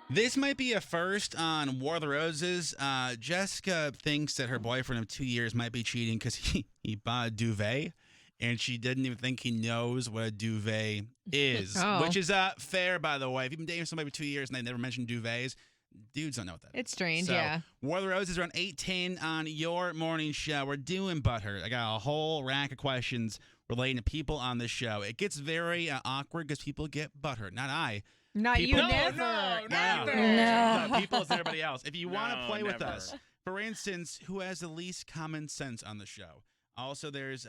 This might be a first on War of the Roses. Jessica thinks that her boyfriend of 2 years might be cheating because he bought a duvet, and she didn't even think he knows what a duvet is, Oh. which is fair, by the way. If you've been dating somebody for 2 years and they never mentioned duvets, dudes don't know what that is. It's strange, So, yeah. War of the Roses are on 8:10 on your morning show. We're doing Butthurt. I got a whole rack of questions relating to people on this show. It gets very awkward because people get butthurt. Not I. Not People- you, No, never. Never. No. People is everybody else. If you want to play with never. us, for instance, who has the least common sense on the show? Also, there's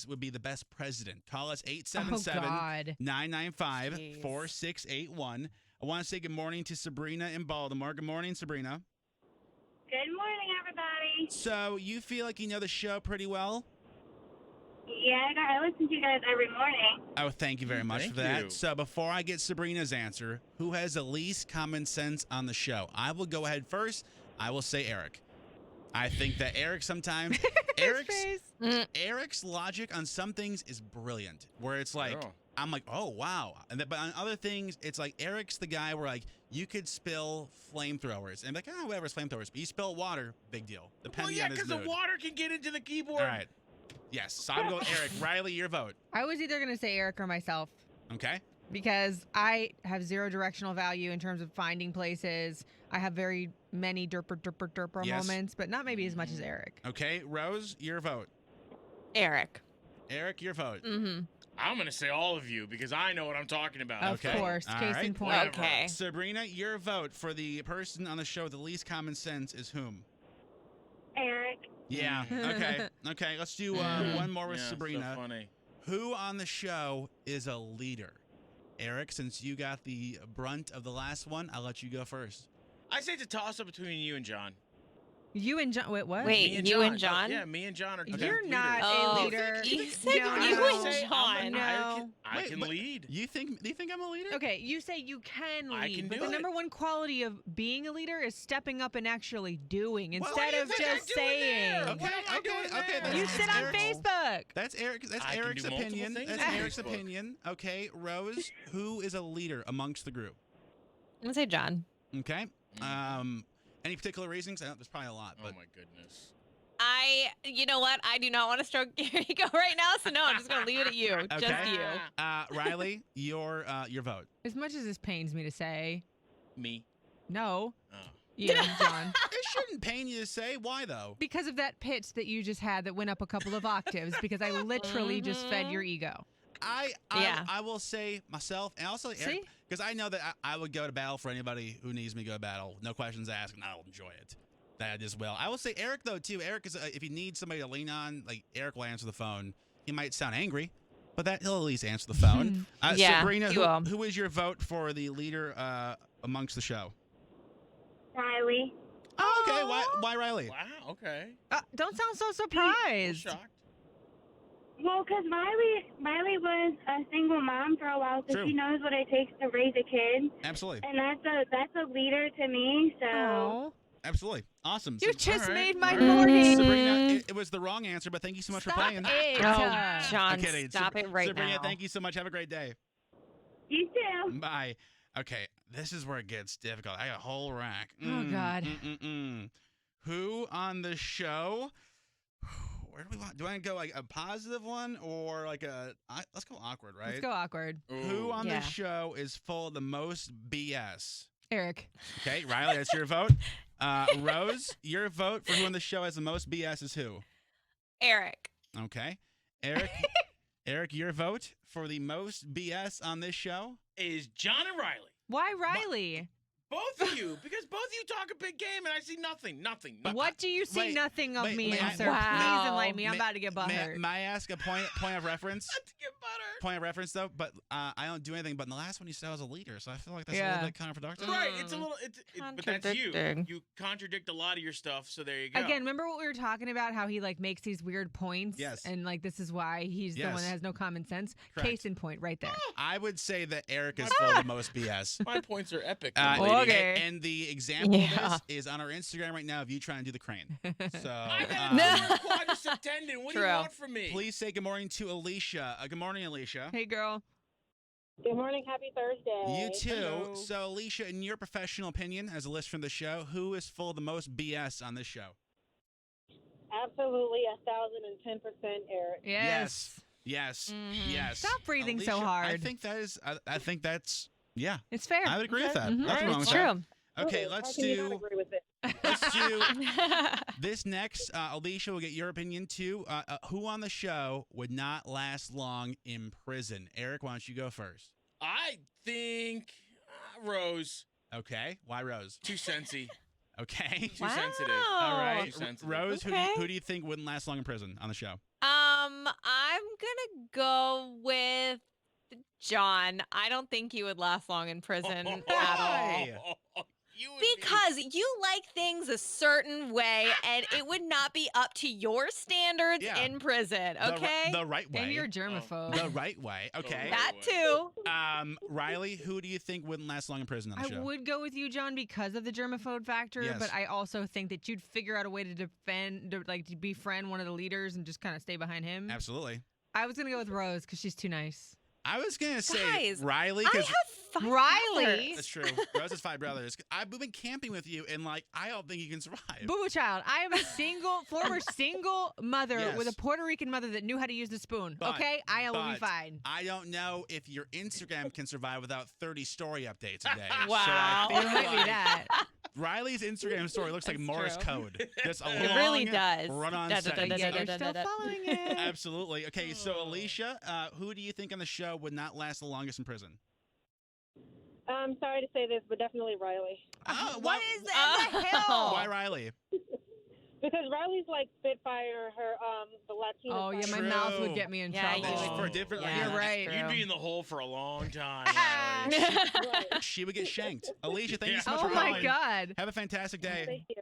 would be the best president. Call us Oh, 877 God. 995 Jeez. 4681. I want to say good morning to Sabrina in Baltimore. Good morning, Sabrina. Good morning, everybody. So you feel like you know the show pretty well? Yeah, I listen to you guys every morning. Oh, thank you very much Thank for that. you. So before I get Sabrina's answer, who has the least common sense on the show? I will go ahead first. I will say Eric. I think that Eric sometimes Eric's logic on some things is brilliant. Where it's like Oh. I'm like, oh wow, but on other things, it's like Eric's the guy where like you could spill flamethrowers and be like, oh, whatever's flamethrowers, but you spill water, big deal. Well, Depending yeah, on his because the mood. water can get into the keyboard. All right. Yes. So I'm going Eric. Riley, your vote. I was either going to say Eric or myself Okay. because I have zero directional value in terms of finding places. I have very many derper Yes. moments, but not maybe as much as Eric. Okay. Rose, your vote. Eric. Eric, your vote. Mm-hmm. I'm going to say all of you because I know what I'm talking about. Of Okay. course. All Case right. in point. Whatever. Okay. Sabrina, your vote for the person on the show with the least common sense is whom? Eric. Yeah. Okay. Okay. Let's do one more with Yeah, Sabrina. So funny. Who on the show is a leader? Eric, since you got the brunt of the last one, I'll let you go first. I say it's a toss up between you and John. You and John. Wait, what? Wait. Me and you John. and John? Yeah, me and John are two You're leaders. not Oh, a leader. you said No. you I and say John. No. I Wait, can but lead. Do you think I'm a leader? Okay, you say you can I lead, can but do the it. number one quality of being a leader is stepping up and actually doing Well, instead what do you of think I'm just doing saying. there? Okay. What am I Okay. doing Okay. there? That's- You it's sit on Eric's- Facebook. That's Eric. That's I can Eric's do multiple opinion. things That's on Eric's Facebook. opinion. Okay, Rose, who is a leader amongst the group? I'm going to say John. Okay. Any particular reasons? There's probably a lot, Oh but my goodness. You know what? I do not want to stroke your ego right now, so no, I'm just going to leave it at you. Just Okay. you. Riley, your vote. As much as this pains me to say, Me. no, Oh. you, John. It shouldn't pain you to say. Why though? Because of that pitch that you just had that went up a couple of octaves, because I literally just fed your ego. Yeah. I will say myself, and also Eric, See? because I know that I would go to battle for anybody who needs me to go to battle. No questions asked, and I'll enjoy it. That as well. I will say Eric though too. Eric is if you need somebody to lean on, like Eric will answer the phone. He might sound angry, but he'll at least answer the phone. Yeah, Sabrina, he will. who is your vote for the leader amongst the show? Riley. Oh, okay. Why Riley? Wow. Okay. Don't sound so I'm surprised. shocked. Well, because Riley was a single mom for a while, so True. she knows what it takes to raise a kid, Absolutely. and that's a leader to me. So Oh, Absolutely. Awesome. you So- just all right, made my all right. morning. Sabrina, it was the wrong answer, but thank you so much for Stop playing. it. Oh, John, I'm kidding. stop it right Sabrina, now. thank you so much. Have a great day. you too. Bye. Okay, this is where it gets difficult. I got a whole rack. Oh, God. Who on the show? Where do we want? Do I go like a positive one or like let's go awkward, right? Let's go awkward. Who on Yeah. the show is full of the most BS? Eric. Okay, Riley, that's your vote. Rose, your vote for who on the show has the most BS is who? Eric. Okay, Eric. Eric, your vote for the most BS on this show? Is John and Riley. Why Riley? Both of you, because both of you talk a big game and I see nothing. What do you see wait, nothing of wait, me may in, I- sir? Wow. Please enlighten me. I'm May- about to get butthurt. May I ask a point of reference? Not to get butter. Point of reference though, but I don't do anything. But in the last one, you said I was a leader, so I feel like that's a Yeah. little bit counterproductive. Right, it's a little. But that's you. Contradicting. You contradict a lot of your stuff, so there you go. Again, remember what we were talking about? How he like makes these weird points, Yes. and like this is why he's the one Yes. that has no common sense. Correct. Case in point, right there. I would say that Eric is full of the most BS. my points are epic. Lady. Okay. And the example of Yeah. this is on our Instagram right now of you trying to do the crane. So I got um, a quadricep tendon. What do you True. want from me? please say good morning to Alicia. Good morning, Alicia. Hey, girl. Good morning. Happy Thursday. You too. Hello. So, Alicia, in your professional opinion, as a listener from the show, who is full of the most BS on this show? Absolutely 1,010% Eric. Yes. Yes. Mhm. Yes. Stop breathing so Alicia, hard. I think that is. I think that's. Yeah. It's fair. I would agree with that. Mhm. Nothing wrong It's with that. true. Okay, How let's can you not do. agree with it? Let's do this next. Alicia, we'll get your opinion too. Who on the show would not last long in prison? Eric, why don't you go first? I think Rose. Okay. Why Rose? Too sensy. Okay. Too sensitive. All right. Too sensitive. Rose, Okay. who do you think wouldn't last long in prison on the show? I'm gonna go with John. I don't think he would last long in prison at all. Why? You would be- Because you like things a certain way, and it would not be up to your standards Yeah. in prison. Okay, The right way. And you're a germaphobe. the right way. Okay. that too. Riley, who do you think wouldn't last long in prison on the I show? would go with you, John, because of the germaphobe factor, Yes. but I also think that you'd figure out a way to defend, to befriend one of the leaders and just kind of stay behind him. Absolutely. I was going to go with Rose because she's too nice. I was gonna say Guys, Riley I because have 5 Riley. brothers. that's true. Rose has 5 brothers. I've been camping with you, and I don't think you can survive. Boo Boo Child, I am a former single mother Yes. with a Puerto Rican mother that knew how to use the spoon. But- okay? I will be but fine. I don't know if your Instagram can survive without 30 story updates a day. So Wow. I It feel might be like that. Riley's Instagram story looks like That's Morse true. code. Just a It really long does. run-on Da, da, da, sentence. da, Yet da, you're da, still da, da. following it. Absolutely. Okay, so Alicia, who do you think on the show would not last the longest in prison? I'm sorry to say this, but definitely Riley. Oh, What is that? What the hell? Why Riley? Because Riley's like Spitfire, the Latino. Oh, yeah, my True. mouth would get me in Yeah, trouble. you would. For different Yeah, reasons. You're right. You'd be in the hole for a long time. Ah. Riley. She would get shanked. Alicia, thank you so Yeah. much Oh, for my calling. God. Have a fantastic day. Thank you.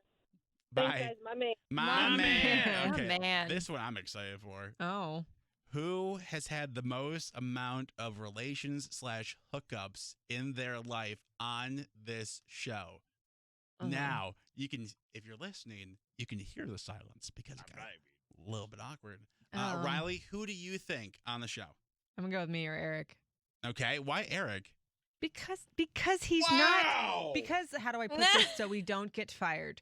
Bye. Thanks, guys. My man. My My man. man. Okay. My man. This one I'm excited for. Oh. Who has had the most amount of relations/hookups in their life on this show? Uh-huh. Now, you can, if you're listening, you can hear the silence because it got a little bit awkward. Oh. Riley, who do you think on the show? I'm going to go with me or Eric. Okay, why Eric? Because he's not. Because how do I put this so we don't get fired?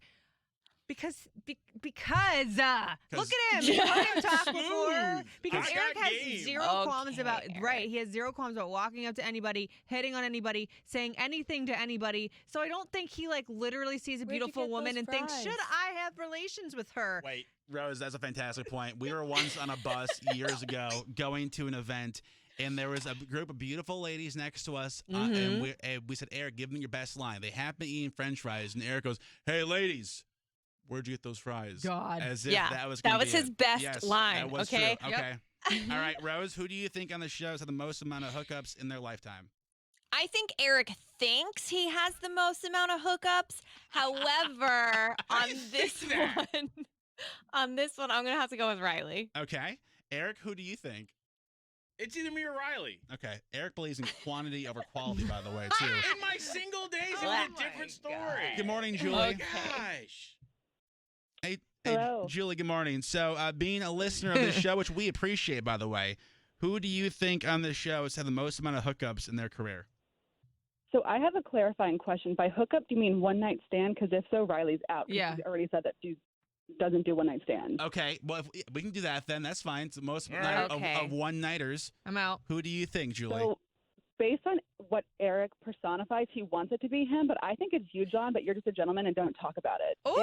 Because look at him. You heard him talk before. Smooth. Because I Eric got has game. zero Okay, qualms about Eric. He has zero qualms about walking up to anybody, hitting on anybody, saying anything to anybody. So I don't think he literally sees a Where'd you beautiful get woman those and thinks, fries? should I have relations with her? Wait, Rose, that's a fantastic point. We were once on a bus years ago going to an event, and there was a group of beautiful ladies next to us, and we said, Eric, give them your best line. They happened to eating French fries, and Eric goes, hey, ladies, where'd you get those fries? God. As if Yeah, that was that gonna was be his it. best Yes, line, That was okay? True. Okay. All right, Rose, who do you think on the show has had the most amount of hookups in their lifetime? I think Eric thinks he has the most amount of hookups. However, on this one, I'm gonna have to go with Riley. Okay. Eric, who do you think? It's either me or Riley. Okay. Eric believes in quantity over quality, by the way, too. In my single days, it Oh was my a different story. God. Good morning, Julie. Oh, Okay. gosh. Hey, Hello. Julie, good morning. So, being a listener of this show, which we appreciate, by the way, who do you think on this show has had the most amount of hookups in their career? So I have a clarifying question. By hookup, do you mean one night stand? Because if so, Riley's out. 'cause Yeah. She already said that she doesn't do one night stands. Okay, well, if we can do that, then that's fine. It's the most All right. Okay. of one-nighters. I'm out. Who do you think, Julie? So based on what Eric personifies, he wants it to be him, but I think it's you, John, but you're just a gentleman and don't talk about it. Ooh.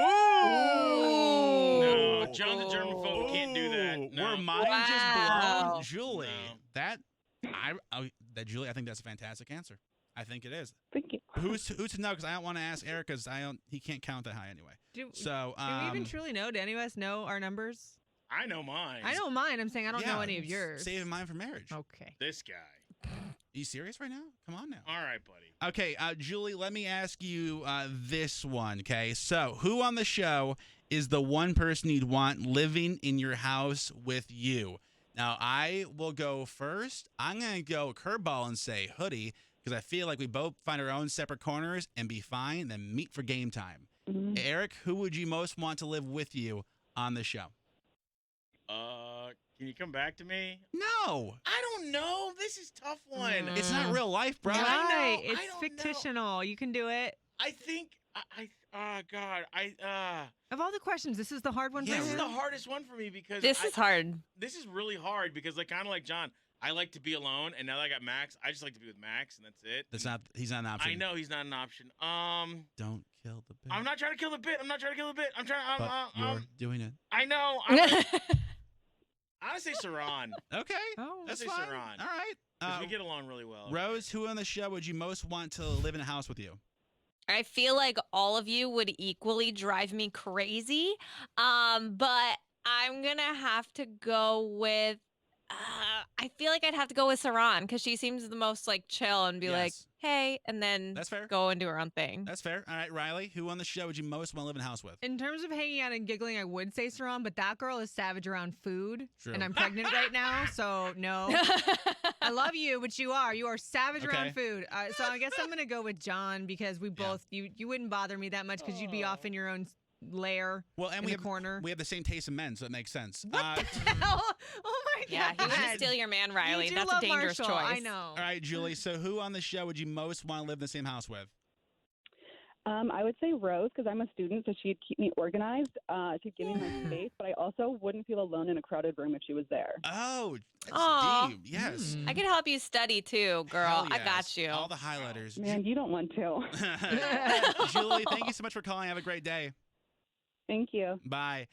No, John the germaphobe can't do that. Ooh, No. Were mine Wow. just blown, Julie? No. Julie, I think that's a fantastic answer. I think it is. Thank you. Who's to know? Because I don't want to ask Eric because he can't count that high anyway. Do So, we even truly know? Do any of us know our numbers? I know mine. I know mine. I'm saying I don't know yeah, any of yours. Saving mine for marriage. Okay. This guy. Are you serious right now? Come on now. All right, buddy. Okay, Julie, let me ask you this one, okay? So, who on the show is the one person you'd want living in your house with you? Now, I will go first. I'm going to go curveball and say Hoodie because I feel like we both find our own separate corners and be fine, then meet for game time. Mhm. Eric, who would you most want to live with you on the show? Can you come back to me? No. I don't don't know. This is a tough one. It's not real life, bro. Yeah, I Right. know, I It's don't know. fictional. You can do it. I think oh God, Of all the questions, this is the hard one Yeah, for this you. is the hardest one for me because This is hard. This is really hard because like kind of like John, I like to be alone, and now that I got Max, I just like to be with Max, and that's it. He's not an option. I know he's not an option. Don't kill the bit. I'm not trying to kill the bit. I'm trying. But you're doing it. I know. I'm gonna say Saran. Okay. Oh, That's say fine. Saran. All right. 'Cause we get along really well. Rose, who on the show would you most want to live in a house with you? I feel like all of you would equally drive me crazy. But I'm gonna have to go with. I feel like I'd have to go with Saran because she seems the most like chill and be like, Yes. "Hey," and then That's fair. go and do her own thing. That's fair. All right, Riley, who on the show would you most want to live in a house with? In terms of hanging out and giggling, I would say Saran, but that girl is savage around food. True. And I'm pregnant right now, so no. I love you, but you are savage Okay. around food. So I guess I'm gonna go with John because we both you wouldn't bother me that much because you'd be off in your own lair Well, and in we the have corner. we have the same taste in men, so it makes sense. What the hell? Oh my Yeah, god! he would steal your man, Riley. You do That's a love dangerous Marshall, choice. I know. All right, Julie. So who on the show would you most want to live in the same house with? I would say Rose because I'm a student, so she'd keep me organized. She'd give me my space, but I also wouldn't feel alone in a crowded room if she was there. Oh, that's Aw. deep. Yes. I could help you study too, girl. Hell I yes. got you. All the highlighters. Man, you don't want to. Julie, thank you so much for calling. Have a great day. Thank you. Bye.